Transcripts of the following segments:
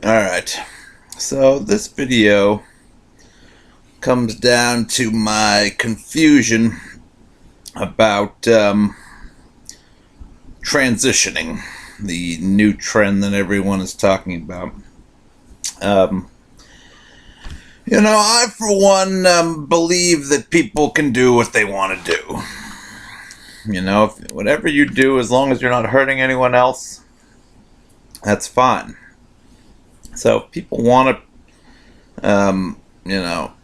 Alright, so this video comes down to my confusion about transitioning, the new trend that everyone is talking about. Um, I for one believe that people can do what they want to do. Whatever you do, as long as you're not hurting anyone else, that's fine. So if people want to,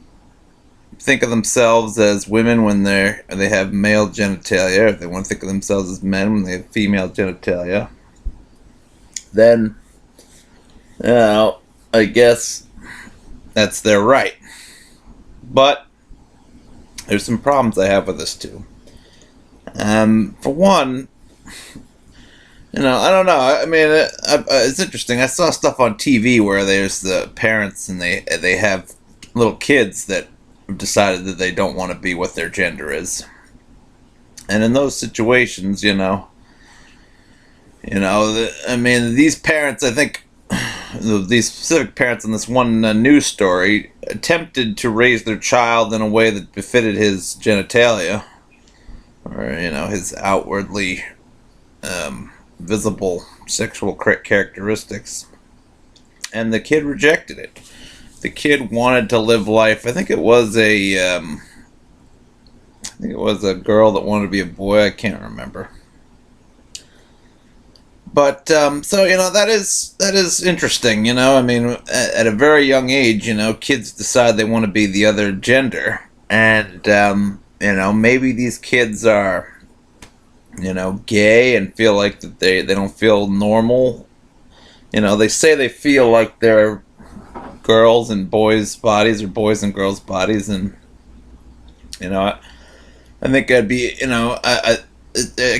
think of themselves as women when they have male genitalia, if they want to think of themselves as men when they have female genitalia, then I guess that's their right. But there's some problems I have with this too. For one, I don't know. I mean, it's interesting. I saw stuff on TV where there's the parents and they have little kids that have decided that they don't want to be what their gender is, and in those situations, these parents, I think, these specific parents in this one news story attempted to raise their child in a way that befitted his genitalia, or his outwardly visible sexual characteristics, and the kid rejected it. The kid wanted to live life. I think it was a girl that wanted to be a boy. I can't remember. But so that is interesting. I mean, at a very young age, kids decide they want to be the other gender, and maybe these kids are gay and feel like that they don't feel normal. They say they feel like they're girls and boys' bodies or boys and girls' bodies, and I think I'd be I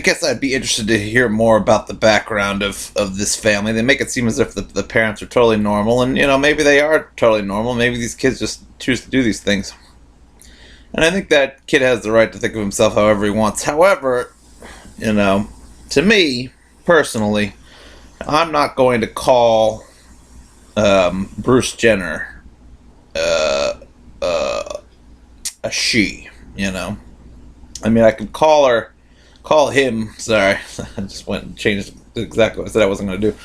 guess I'd be interested to hear more about the background of this family. They make it seem as if the parents are totally normal, and maybe they are totally normal. Maybe these kids just choose to do these things, and I think that kid has the right to think of himself however he wants. However, to me personally, I'm not going to call Bruce Jenner a she. I mean, I could call him. Sorry, I just went and changed exactly what I said I wasn't going to do.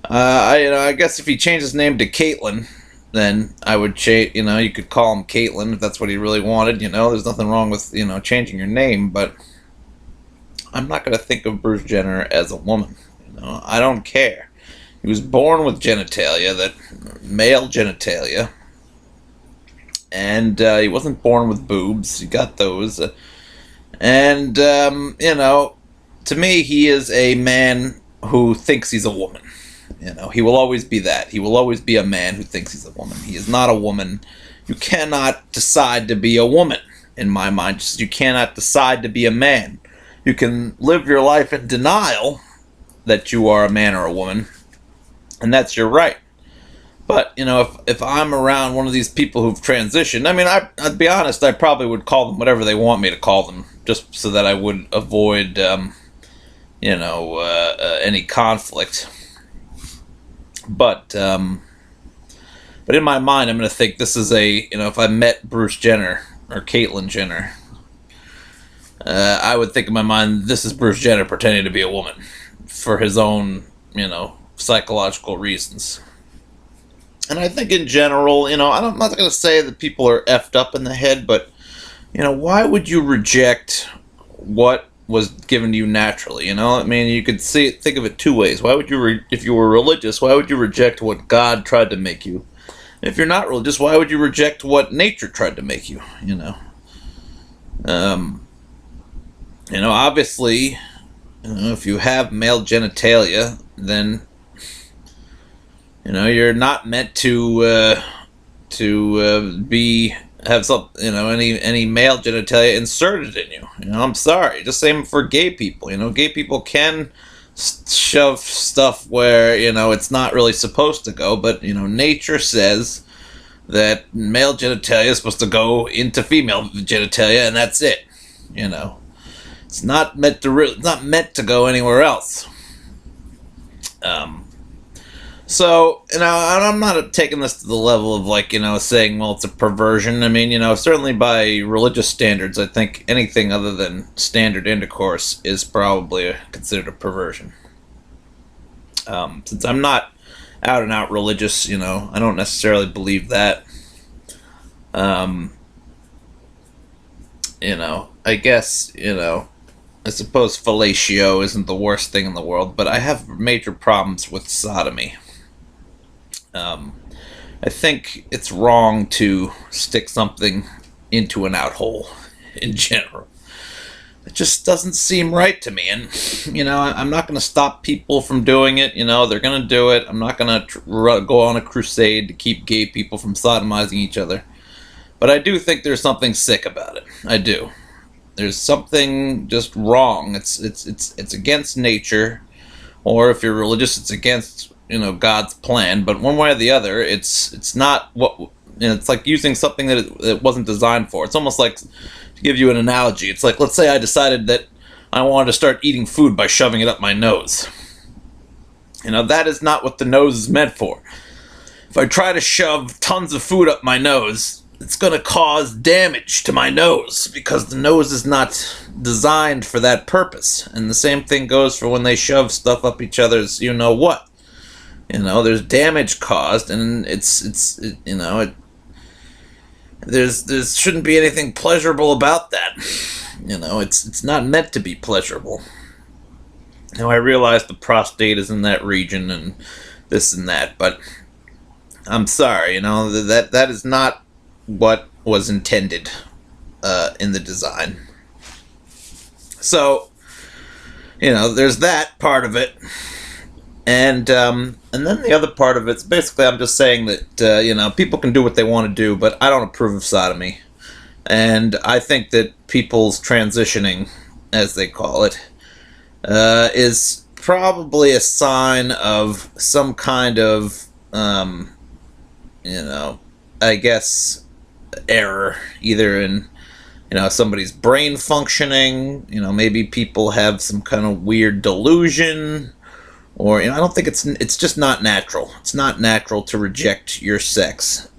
I guess if he changed his name to Caitlyn, then I would change. You could call him Caitlyn if that's what he really wanted. There's nothing wrong with changing your name, but I'm not going to think of Bruce Jenner as a woman. I don't care. He was born with genitalia, that male genitalia, and he wasn't born with boobs. He got those, and to me, he is a man who thinks he's a woman. He will always be that. He will always be a man who thinks he's a woman. He is not a woman. You cannot decide to be a woman. In my mind, just you cannot decide to be a man. You can live your life in denial that you are a man or a woman, and that's your right. But if I'm around one of these people who've transitioned, I mean, I'd be honest, I probably would call them whatever they want me to call them, just so that I would avoid, any conflict. But in my mind, I'm going to think this is if I met Bruce Jenner or Caitlyn Jenner, I would think in my mind, this is Bruce Jenner pretending to be a woman for his own, psychological reasons. And I think in general, I'm not going to say that people are effed up in the head, but, why would you reject what was given to you naturally? I mean, you could think of it two ways. Why would you, if you were religious, why would you reject what God tried to make you? If you're not religious, why would you reject what nature tried to make you? Obviously, if you have male genitalia, then you're not meant to be have some any male genitalia inserted in you. I'm sorry. Just same for gay people. Gay people can shove stuff where it's not really supposed to go, but nature says that male genitalia is supposed to go into female genitalia, and that's it. It's not meant to go anywhere else. So, I'm not taking this to the level of, like, saying, well, it's a perversion. I mean, certainly by religious standards, I think anything other than standard intercourse is probably considered a perversion. Since I'm not out and out religious, I don't necessarily believe that. Um, I guess, I suppose fellatio isn't the worst thing in the world, but I have major problems with sodomy. Um, I think it's wrong to stick something into an out hole in general. It just doesn't seem right to me. And, I'm not going to stop people from doing it. They're going to do it. I'm not going to go on a crusade to keep gay people from sodomizing each other. But I do think there's something sick about it. I do. There's something just wrong. It's against nature, or if you're religious, it's against God's plan. But one way or the other, it's not what it's like using something that it wasn't designed for. It's almost like, to give you an analogy, it's like, let's say I decided that I wanted to start eating food by shoving it up my nose. That is not what the nose is meant for. If I try to shove tons of food up my nose, it's going to cause damage to my nose because the nose is not designed for that purpose. And the same thing goes for when they shove stuff up each other's what. There's damage caused, and there shouldn't be anything pleasurable about that. It's not meant to be pleasurable. I realize the prostate is in that region and this and that, but I'm sorry, that is not what was intended in the design. So, there's that part of it. And then the other part of it's basically, I'm just saying that people can do what they want to do, but I don't approve of sodomy, and I think that people's transitioning, as they call it, is probably a sign of some kind of I guess error, either in somebody's brain functioning. Maybe people have some kind of weird delusion. Or, I don't think it's just not natural. It's not natural to reject your sex,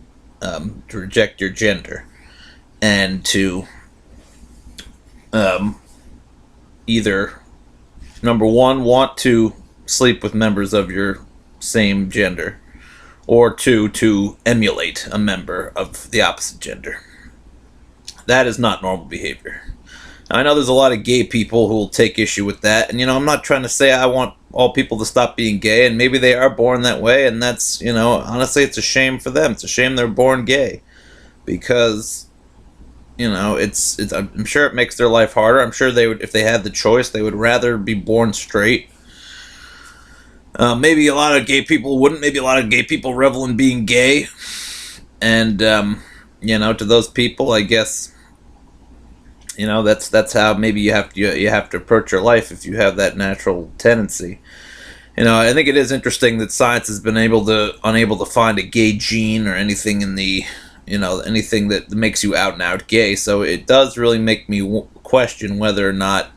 to reject your gender, and to either, number one, want to sleep with members of your same gender, or two, to emulate a member of the opposite gender. That is not normal behavior. Now, I know there's a lot of gay people who will take issue with that, and I'm not trying to say I want all people to stop being gay, and maybe they are born that way, and that's, honestly, it's a shame for them. It's a shame they're born gay, because, I'm sure it makes their life harder. I'm sure they would, if they had the choice, they would rather be born straight. Maybe a lot of gay people wouldn't. Maybe a lot of gay people revel in being gay, and, to those people, I guess, that's how maybe you have to approach your life if you have that natural tendency. I think it is interesting that science has been unable to find a gay gene or anything in the anything that makes you out and out gay. So it does really make me question whether or not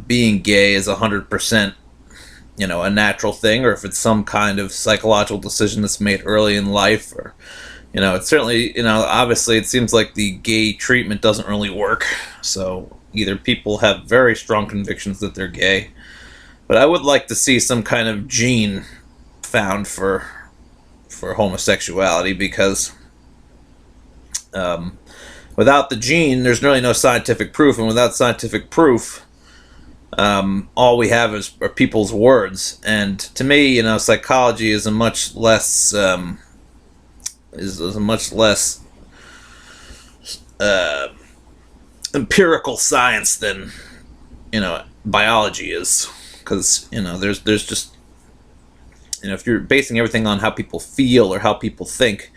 being gay is 100% a natural thing, or if it's some kind of psychological decision that's made early in life, or it's certainly, obviously it seems like the gay treatment doesn't really work. So either people have very strong convictions that they're gay, but I would like to see some kind of gene found for homosexuality, because without the gene, there's really no scientific proof, and without scientific proof, all we have are people's words. And to me, psychology is a much less empirical science than biology is, because there's just if you're basing everything on how people feel or how people think,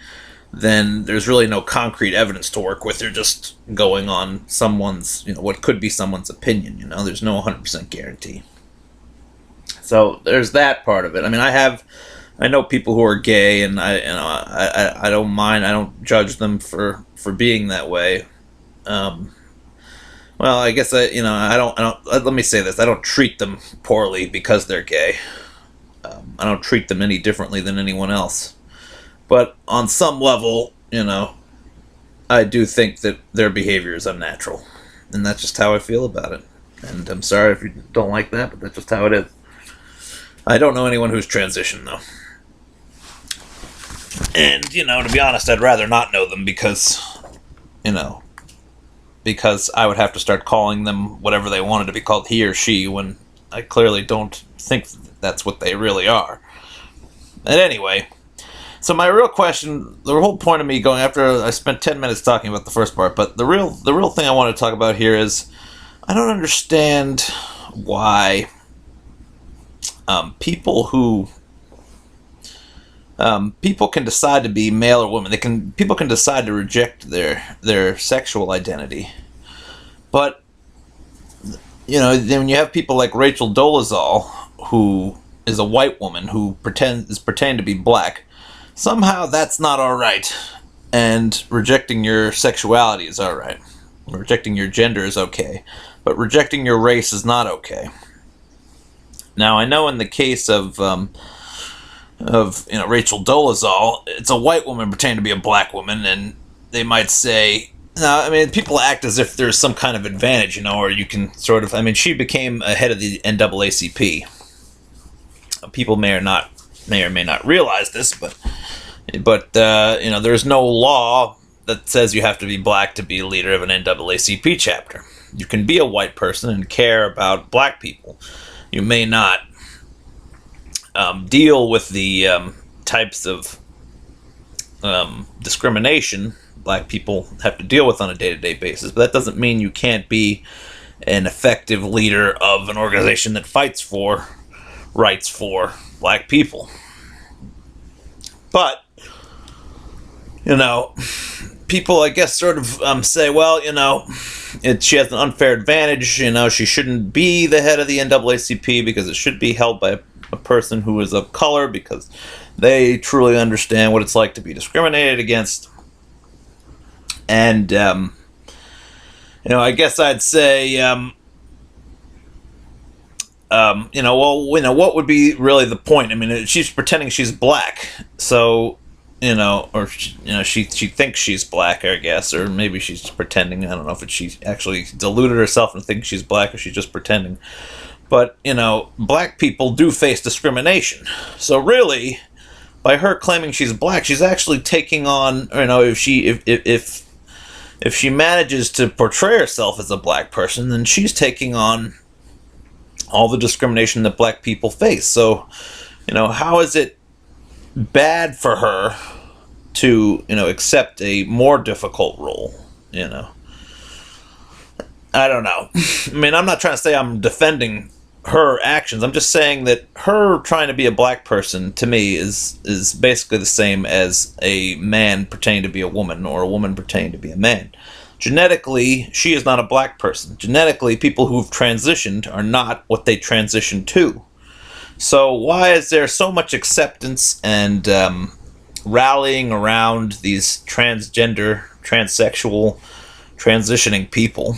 then there's really no concrete evidence to work with. You're just going on someone's what could be someone's opinion. There's no 100% guarantee. So there's that part of it. I mean, I know people who are gay, and I don't mind. I don't judge them for being that way. Well, I guess I don't. Let me say this: I don't treat them poorly because they're gay. I don't treat them any differently than anyone else. But on some level, I do think that their behavior is unnatural. And that's just how I feel about it. And I'm sorry if you don't like that, but that's just how it is. I don't know anyone who's transitioned, though. And, to be honest, I'd rather not know them because I would have to start calling them whatever they wanted to be called, he or she, when I clearly don't think that's what they really are. And anyway, so my real question, the whole point of me going after I spent 10 minutes talking about the first part, but the real thing I want to talk about here is I don't understand why people can decide to be male or woman. People can decide to reject their sexual identity, but then when you have people like Rachel Dolezal, who is a white woman who is pretending to be black, somehow that's not all right, and rejecting your sexuality is all right. Rejecting your gender is okay, but rejecting your race is not okay. Now, I know in the case of Rachel Dolezal, it's a white woman pretending to be a black woman, and they might say, no, I mean, people act as if there's some kind of advantage, or you can sort of, she became a head of the NAACP. People may or may not realize this, but there's no law that says you have to be black to be a leader of an NAACP chapter. You can be a white person and care about black people. You may not deal with the types of discrimination black people have to deal with on a day-to-day basis, but that doesn't mean you can't be an effective leader of an organization that fights for rights for black people. But people, I guess, sort of say, well, she has an unfair advantage. She shouldn't be the head of the NAACP because it should be held by a person who is of color because they truly understand what it's like to be discriminated against. And, I guess I'd say, what would be really the point? She's pretending she's black, so, she thinks she's black, I guess, or maybe she's pretending. I don't know if she actually deluded herself and thinks she's black or she's just pretending. But, black people do face discrimination. So really, by her claiming she's black, she's actually taking on, if she manages to portray herself as a black person, then she's taking on all the discrimination that black people face. So, how is it bad for her to, accept a more difficult role, I don't know. I'm not trying to say I'm defending her actions. I'm just saying that her trying to be a black person, to me, is basically the same as a man pretending to be a woman or a woman pretending to be a man. Genetically, she is not a black person. Genetically, people who've transitioned are not what they transitioned to. So why is there so much acceptance and rallying around these transgender, transsexual, transitioning people?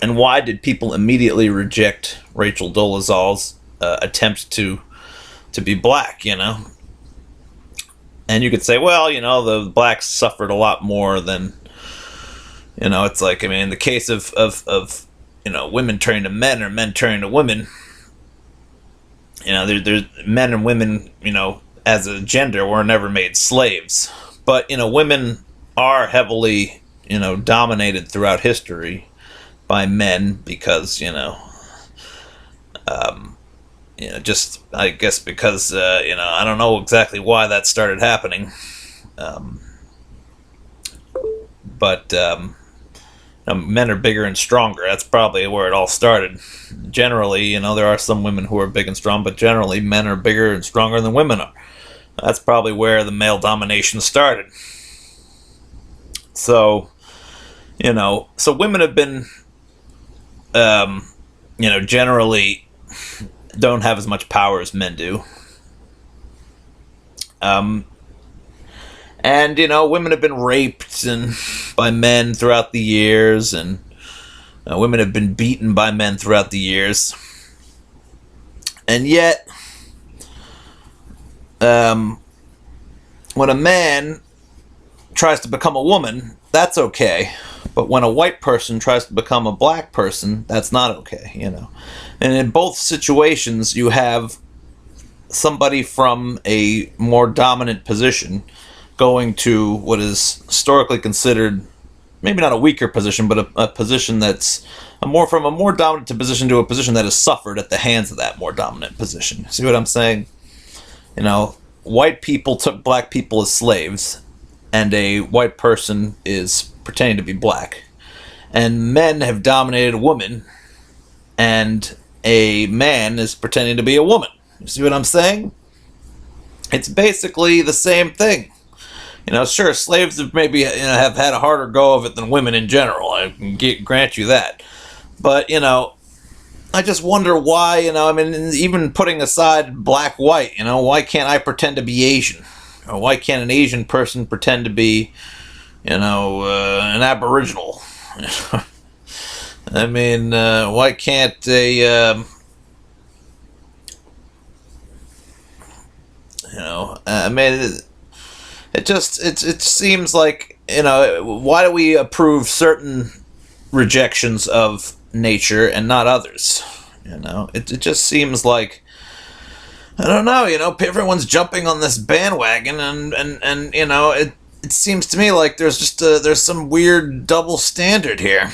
And why did people immediately reject Rachel Dolezal's attempt to be black, And you could say, well, the blacks suffered a lot more than, it's like, in the case of women turning to men or men turning to women, there's men and women, as a gender were never made slaves. But, women are heavily, dominated throughout history by men because, just, I guess because, I don't know exactly why that started happening. But men are bigger and stronger. That's probably where it all started. Generally, there are some women who are big and strong, but generally men are bigger and stronger than women are. That's probably where the male domination started. So, so women have been, generally don't have as much power as men do. And, women have been raped by men throughout the years, and women have been beaten by men throughout the years. And yet, um, when a man tries to become a woman, that's okay. But when a white person tries to become a black person, that's not okay, you know. And in both situations, you have somebody from a more dominant position going to what is historically considered maybe not a weaker position, but a position that's from a more dominant position to a position that has suffered at the hands of that more dominant position. See what I'm saying? You know, white people took black people as slaves, and a white person is pretending to be black. And men have dominated women, and a man is pretending to be a woman. You see what I'm saying? It's basically the same thing. You know, sure, slaves have maybe have had a harder go of it than women in general. I can grant you that. But, you know, I just wonder why, you know, I mean, even putting aside black-white, you know, why can't I pretend to be Asian? Or why can't an Asian person pretend to be, you know, an Aboriginal? I mean, why can't I mean, it seems like, you know, why do we approve certain rejections of nature and not others? You know, it just seems like, I don't know, you know, everyone's jumping on this bandwagon, and you know, it seems to me like there's just there's some weird double standard here.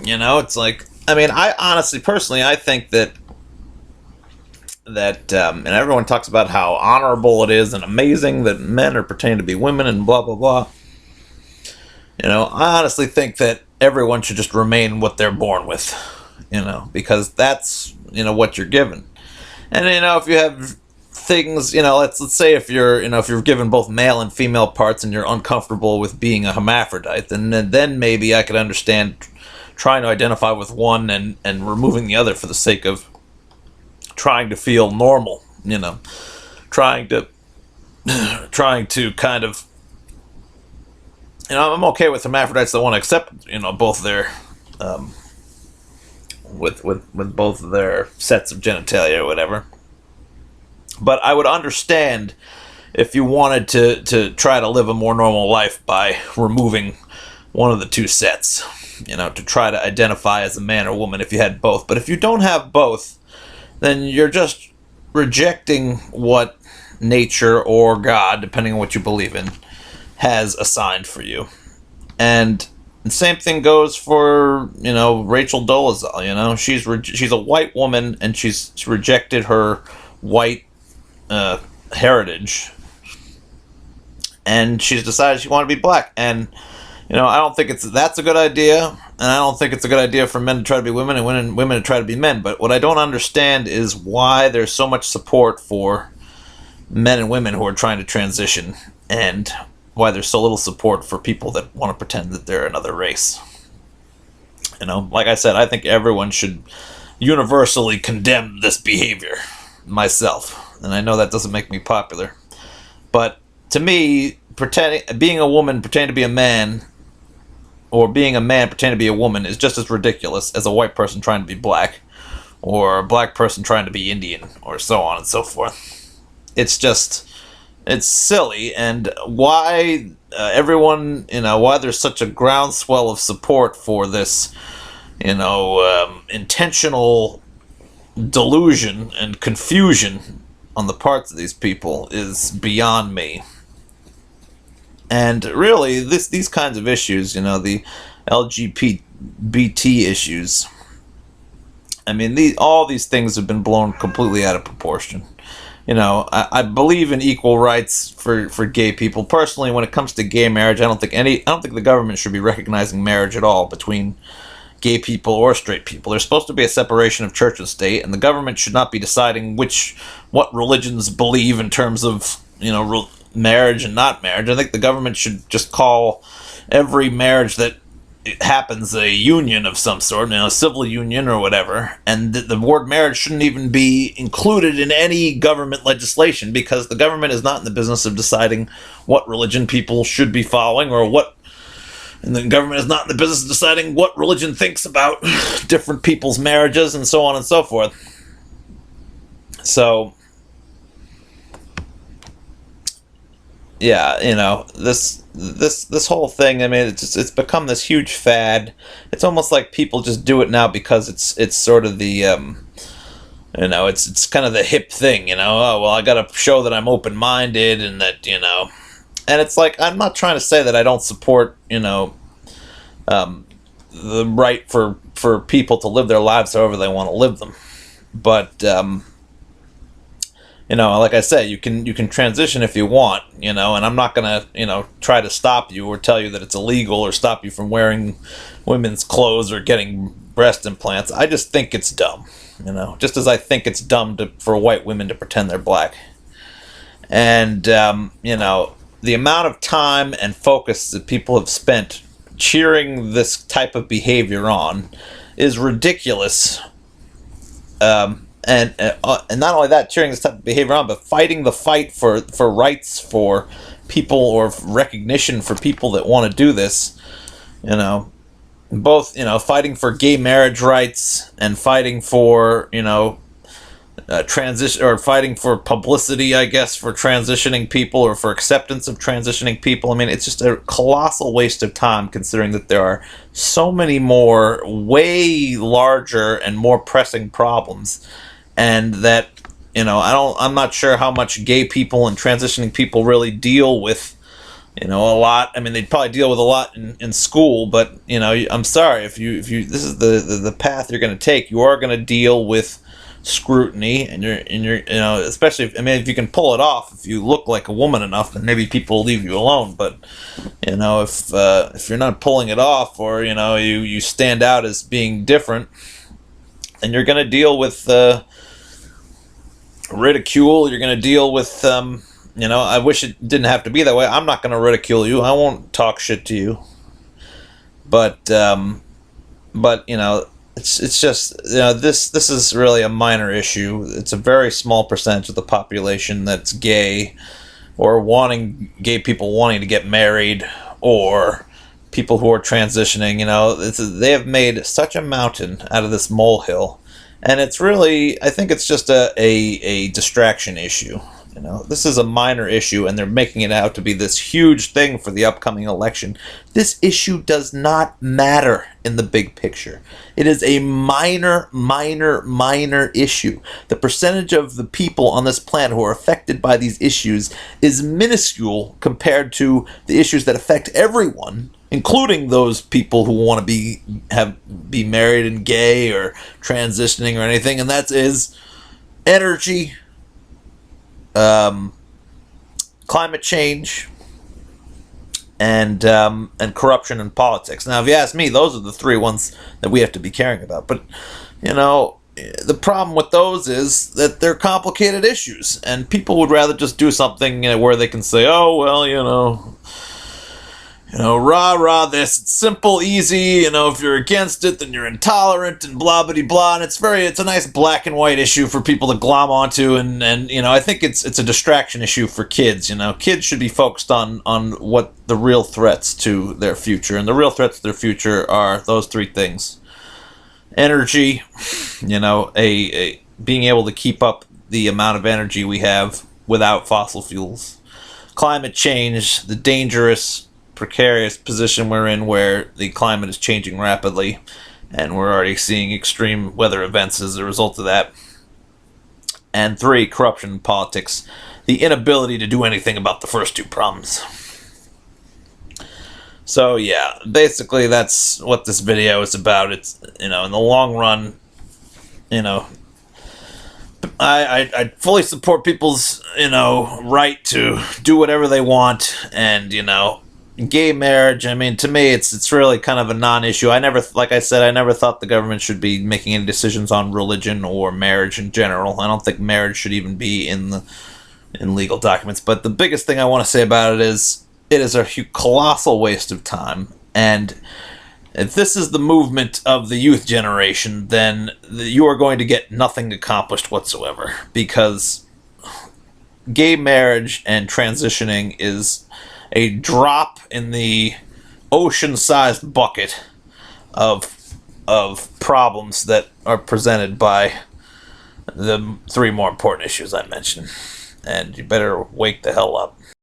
You know, it's like, I mean, I honestly, personally, I think that and everyone talks about how honorable it is and amazing that men are pretending to be women and blah blah blah. You know, I honestly think that everyone should just remain what they're born with. You know, because that's, you know, what you're given. And, you know, if you have things, you know, let's say if you're, you know, if you're given both male and female parts and you're uncomfortable with being a hermaphrodite, then maybe I could understand trying to identify with one and removing the other for the sake of trying to feel normal, you know, trying to kind of, you know, I'm okay with hermaphrodites that want to accept, you know, both their with both of their sets of genitalia or whatever. But I would understand if you wanted to try to live a more normal life by removing one of the two sets, you know, to try to identify as a man or woman if you had both. But if you don't have both, then you're just rejecting what nature or God, depending on what you believe in, has assigned for you. And the same thing goes for, you know, Rachel Dolezal. You know, she's a white woman, and she's rejected her white heritage, and she's decided she wants to be black. And, you know, I don't think that's a good idea, and I don't think it's a good idea for men to try to be women and women to try to be men. But what I don't understand is why there's so much support for men and women who are trying to transition, and why there's so little support for people that want to pretend that they're another race. You know, like I said, I think everyone should universally condemn this behavior, myself. And I know that doesn't make me popular. But to me, being a woman pretending to be a man, or being a man pretending to be a woman, is just as ridiculous as a white person trying to be black, or a black person trying to be Indian, or so on and so forth. It's silly. And why everyone, you know, why there's such a groundswell of support for this, you know, intentional delusion and confusion on the parts of these people is beyond me. And really, these kinds of issues, you know, the LGBT issues, I mean, all these things have been blown completely out of proportion. You know, I believe in equal rights for gay people. Personally, when it comes to gay marriage, I don't think the government should be recognizing marriage at all between gay people or straight people. There's supposed to be a separation of church and state, and the government should not be deciding what religions believe in terms of, you know, marriage and not marriage. I think the government should just call every marriage that happens a union of some sort, you know, a civil union or whatever, and the word marriage shouldn't even be included in any government legislation, because the government is not in the business of deciding what religion people should be following, and the government is not in the business of deciding what religion thinks about different people's marriages and so on and so forth. So, yeah, this whole thing. I mean, it's become this huge fad. It's almost like people just do it now because it's sort of the it's kind of the hip thing. Oh well, I got to show that I'm open minded and that and it's like I'm not trying to say that I don't support the right for people to live their lives however they want to live them, but like I said, you can transition if you want, and I'm not gonna, try to stop you or tell you that it's illegal or stop you from wearing women's clothes or getting breast implants. I just think it's dumb, just as I think it's dumb for white women to pretend they're black. And the amount of time and focus that people have spent cheering this type of behavior on is ridiculous. And not only that, cheering this type of behavior on, but fighting the fight for rights for people or recognition for people that want to do this. Both fighting for gay marriage rights and fighting for transition, or fighting for publicity, I guess, for transitioning people or for acceptance of transitioning people. I mean, it's just a colossal waste of time, considering that there are so many more way larger and more pressing problems. And that I'm not sure how much gay people and transitioning people really deal with a lot. I mean, they'd probably deal with a lot in school, but I'm sorry, if you this is the path you're going to take, you are going to deal with scrutiny, and you're especially if you can pull it off, if you look like a woman enough, then maybe people will leave you alone. But if you're not pulling it off, or you stand out as being different, and you're going to deal with ridicule. You're going to deal with I wish it didn't have to be that way. I'm not going to ridicule you. I won't talk shit to you. But it's just this is really a minor issue. It's a very small percentage of the population that's gay, or gay people wanting to get married, or people who are transitioning. They have made such a mountain out of this molehill. And it's really, I think it's just a distraction issue. This is a minor issue, and they're making it out to be this huge thing for the upcoming election. This issue does not matter in the big picture. It is a minor, minor, minor issue. The percentage of the people on this planet who are affected by these issues is minuscule compared to the issues that affect everyone, including those people who want to be married and gay or transitioning or anything, and that is energy, climate change, and corruption in politics. Now, if you ask me, those are the three ones that we have to be caring about. But the problem with those is that they're complicated issues, and people would rather just do something where they can say, "Oh well, rah this, it's simple, easy, if you're against it, then you're intolerant, and blah blah blah." And it's a nice black and white issue for people to glom onto, and I think it's a distraction issue for kids. Kids should be focused on what the real threats to their future, and the real threats to their future are those three things: energy, being able to keep up the amount of energy we have without fossil fuels; climate change, the dangerous, precarious position we're in, where the climate is changing rapidly, and we're already seeing extreme weather events as a result of that; and 3, corruption in politics, the inability to do anything about the first two problems. So yeah, basically that's what this video is about. It's in the long run, I fully support people's right to do whatever they want, and gay marriage, I mean, to me, it's really kind of a non-issue. Like I said, I never thought the government should be making any decisions on religion or marriage in general. I don't think marriage should even be in legal documents. But the biggest thing I want to say about it is a colossal waste of time. And if this is the movement of the youth generation, then you are going to get nothing accomplished whatsoever, because gay marriage and transitioning is a drop in the ocean-sized bucket of problems that are presented by the 3 more important issues I mentioned. And you better wake the hell up.